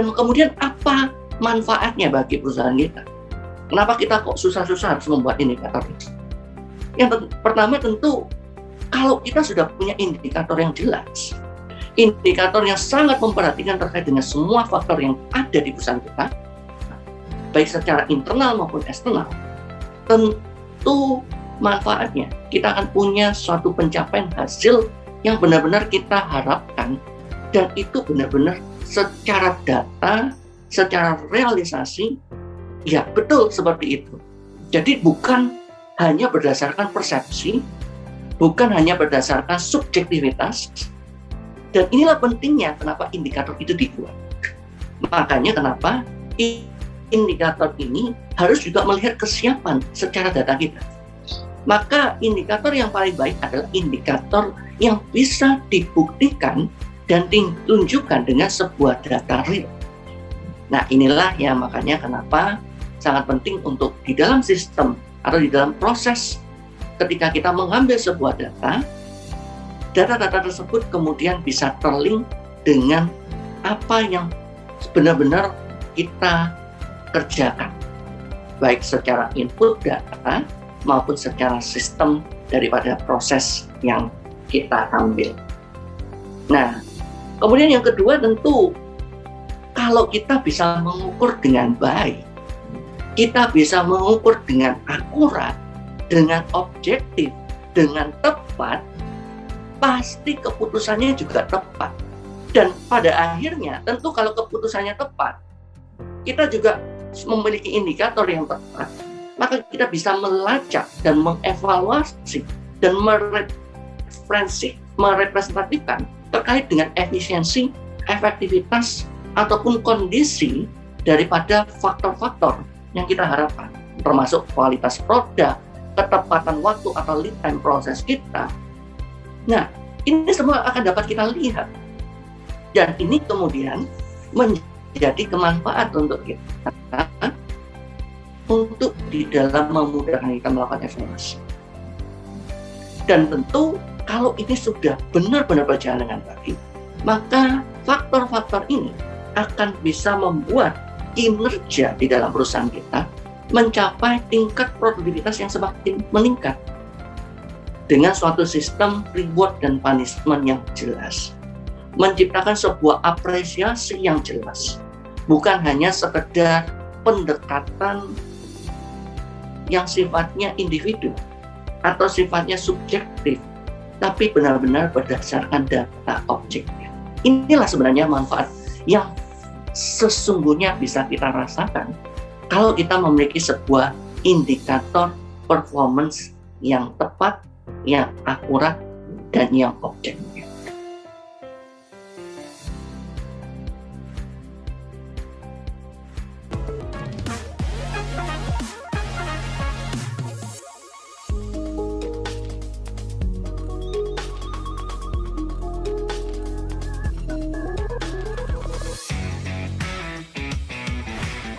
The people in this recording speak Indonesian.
Dan kemudian apa manfaatnya bagi perusahaan kita? Kenapa kita kok susah-susah harus membuat indikator ini? Yang pertama tentu, kalau kita sudah punya indikator yang jelas, indikator yang sangat memperhatikan terkait dengan semua faktor yang ada di perusahaan kita, baik secara internal maupun eksternal, tentu manfaatnya kita akan punya suatu pencapaian hasil yang benar-benar kita harapkan, dan itu benar-benar secara data, secara realisasi, ya betul seperti itu. Jadi bukan hanya berdasarkan persepsi, bukan hanya berdasarkan subjektivitas, dan inilah pentingnya kenapa indikator itu dibuat. Makanya kenapa indikator ini harus juga melihat kesiapan secara data kita. Maka indikator yang paling baik adalah indikator yang bisa dibuktikan dan ditunjukkan dengan sebuah data real. Nah, inilah yang makanya kenapa sangat penting untuk di dalam sistem atau di dalam proses ketika kita mengambil sebuah data-data tersebut kemudian bisa terlink dengan apa yang benar-benar kita kerjakan, baik secara input data maupun secara sistem daripada proses yang kita ambil. Nah, kemudian yang kedua tentu kalau kita bisa mengukur dengan baik, kita bisa mengukur dengan akurat, dengan objektif, dengan tepat, pasti keputusannya juga tepat. Dan pada akhirnya tentu kalau keputusannya tepat, kita juga memiliki indikator yang tepat, maka kita bisa melacak dan mengevaluasi dan merepresentatifkan terkait dengan efisiensi, efektivitas, ataupun kondisi daripada faktor-faktor yang kita harapkan, termasuk kualitas produk, ketepatan waktu atau lead time proses kita. Nah, ini semua akan dapat kita lihat. Dan ini kemudian menjadi kemanfaat untuk kita untuk di dalam memudahkan kita melakukan evaluasi. Dan tentu kalau ini sudah benar-benar berjalan dengan baik, maka faktor-faktor ini akan bisa membuat kinerja di dalam perusahaan kita mencapai tingkat produktivitas yang semakin meningkat dengan suatu sistem reward dan punishment yang jelas, menciptakan sebuah apresiasi yang jelas, bukan hanya sekedar pendekatan yang sifatnya individu atau sifatnya subjektif, tapi benar-benar berdasarkan data objektif. Inilah sebenarnya manfaat yang sesungguhnya bisa kita rasakan kalau kita memiliki sebuah indikator performance yang tepat, yang akurat, dan yang objektif.